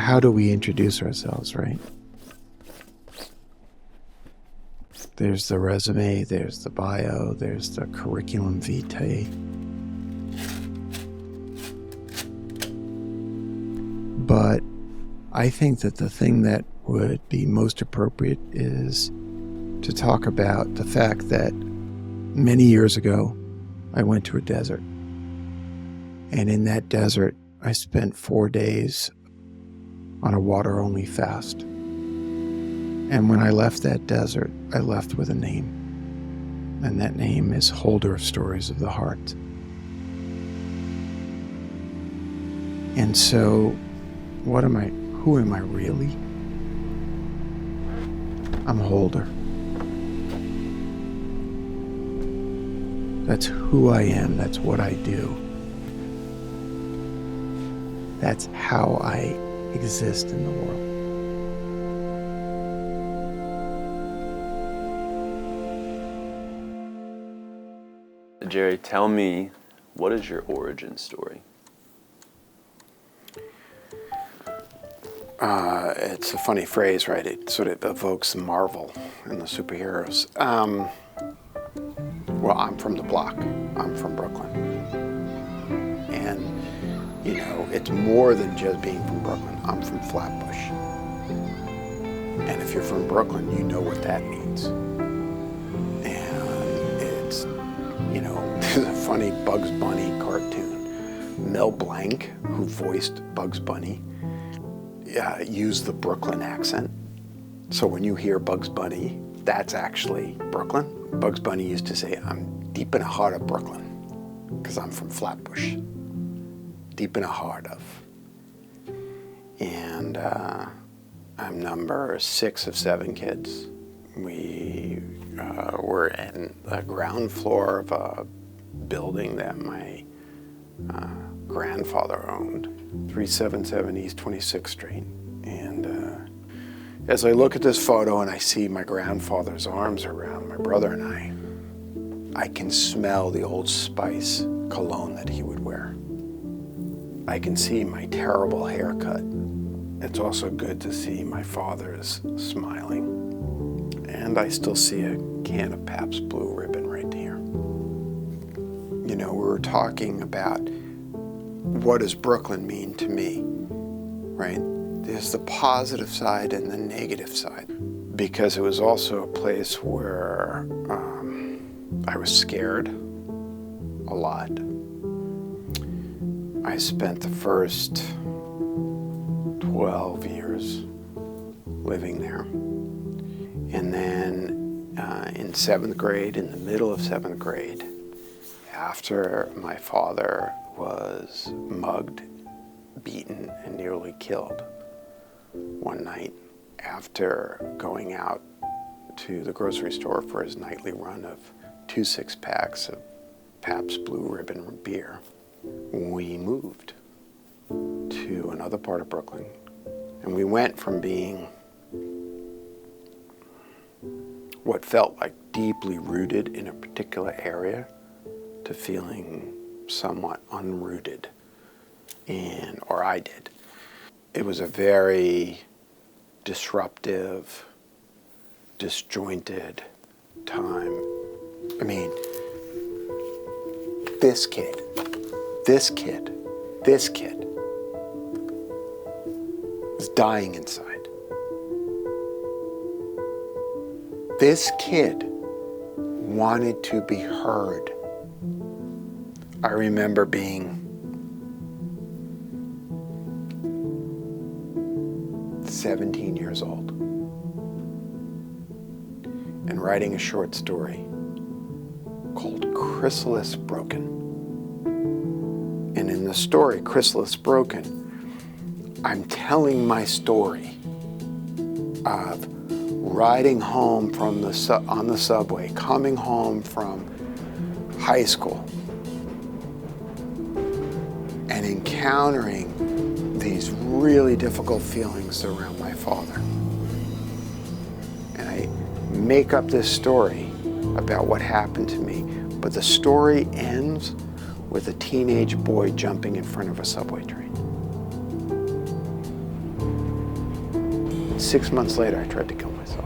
how do we introduce ourselves, right? There's the resume, there's the bio, there's the curriculum vitae. But I think that the thing that would be most appropriate is to talk about the fact that many years ago, I went to a desert. And in that desert, I spent 4 days on a water-only fast. And when I left that desert, I left with a name. And that name is Holder of Stories of the Heart. And so, who am I really? I'm a holder. That's who I am. That's what I do. That's how I exist in the world. Jerry, tell me, what is your origin story? It's a funny phrase, right? It sort of evokes Marvel and the superheroes. Well, I'm from the block. I'm from Brooklyn. And, you know, it's more than just being from Brooklyn. I'm from Flatbush. And if you're from Brooklyn, you know what that means. And it's, you know, there's a funny Bugs Bunny cartoon. Mel Blanc, who voiced Bugs Bunny, used the Brooklyn accent. So when you hear Bugs Bunny, that's actually Brooklyn. Bugs Bunny used to say, I'm deep in the heart of Brooklyn, because I'm from Flatbush. Deep in the heart of. And I'm number 6 of 7 kids. We were in the ground floor of a building that my grandfather owned, 377 East 26th Street. And as I look at this photo and I see my grandfather's arms around my brother and I can smell the Old Spice cologne that he would wear. I can see my terrible haircut. It's also good to see my father's smiling. And I still see a can of Pabst Blue Ribbon right here. You know, we were talking about what does Brooklyn mean to me, right? There's the positive side and the negative side, because it was also a place where I was scared a lot. I spent the first 12 years living there. And then in 7th grade, in the middle of 7th grade, after my father was mugged, beaten, and nearly killed one night after going out to the grocery store for his nightly run of 2 6-packs of Pabst Blue Ribbon beer, we moved to another part of Brooklyn. And we went from being what felt like deeply rooted in a particular area to feeling somewhat unrooted, or I did. It was a very disruptive, disjointed time. I mean, this kid was dying inside. This kid wanted to be heard. I remember being 17 years old and writing a short story called Chrysalis Broken. And in the story, Chrysalis Broken, I'm telling my story of riding home from on the subway, coming home from high school, and encountering these really difficult feelings around my father. And I make up this story about what happened to me, but the story ends with a teenage boy jumping in front of a subway train. And 6 months later, I tried to kill myself.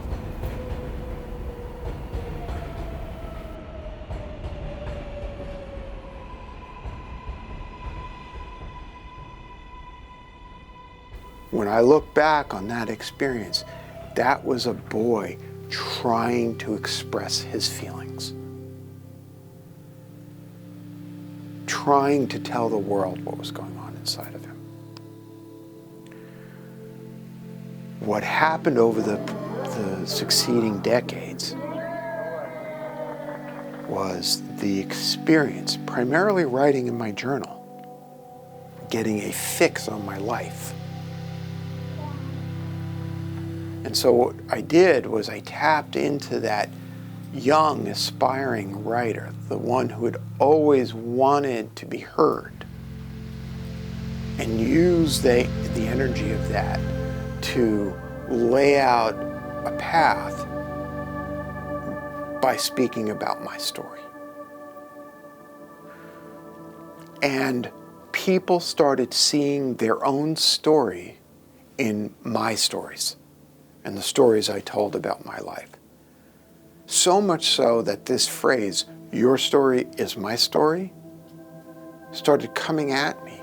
When I look back on that experience, that was a boy trying to express his feelings, trying to tell the world what was going on inside of him. What happened over the succeeding decades was the experience, primarily writing in my journal, getting a fix on my life. And so what I did was I tapped into that young, aspiring writer, the one who had always wanted to be heard, and used the energy of that to lay out a path by speaking about my story. And people started seeing their own story in my stories and the stories I told about my life. So much so that this phrase, "your story is my story," started coming at me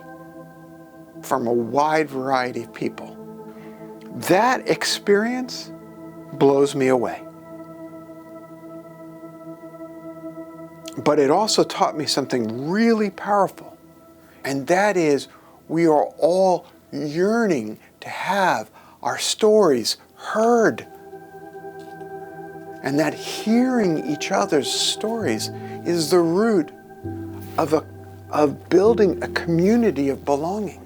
from a wide variety of people. That experience blows me away. But it also taught me something really powerful, and that is we are all yearning to have our stories heard. And that hearing each other's stories is the root of building a community of belonging.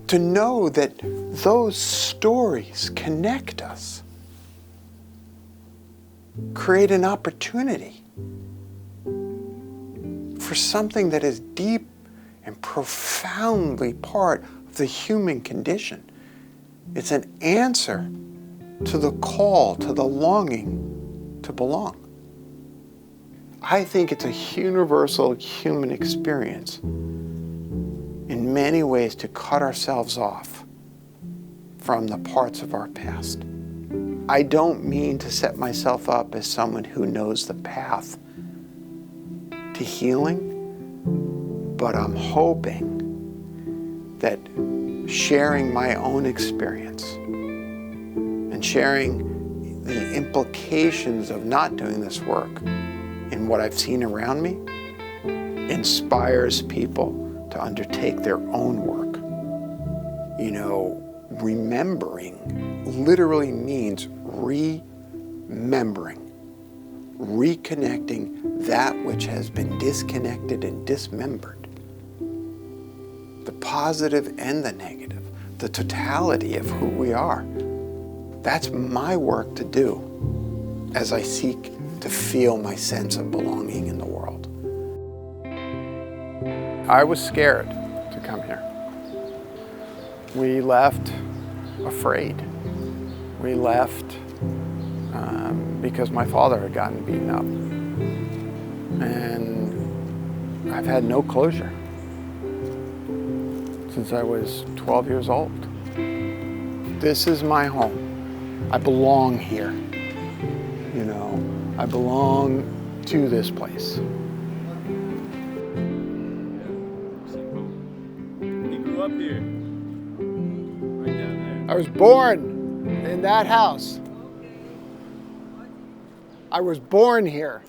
To know that those stories connect us, create an opportunity for something that is deep and profoundly part of the human condition. It's an answer to the call, to the longing to belong. I think it's a universal human experience in many ways to cut ourselves off from the parts of our past. I don't mean to set myself up as someone who knows the path to healing, but I'm hoping that sharing my own experience and sharing the implications of not doing this work in what I've seen around me inspires people to undertake their own work. You know, remembering literally means remembering, reconnecting that which has been disconnected and dismembered. The positive and the negative, the totality of who we are. That's my work to do as I seek to feel my sense of belonging in the world. I was scared to come here. We left afraid. We left because my father had gotten beaten up. And I've had no closure since I was 12 years old. This is my home. I belong here. You know, I belong to this place. He grew up here. Right down there. I was born in that house. I was born here.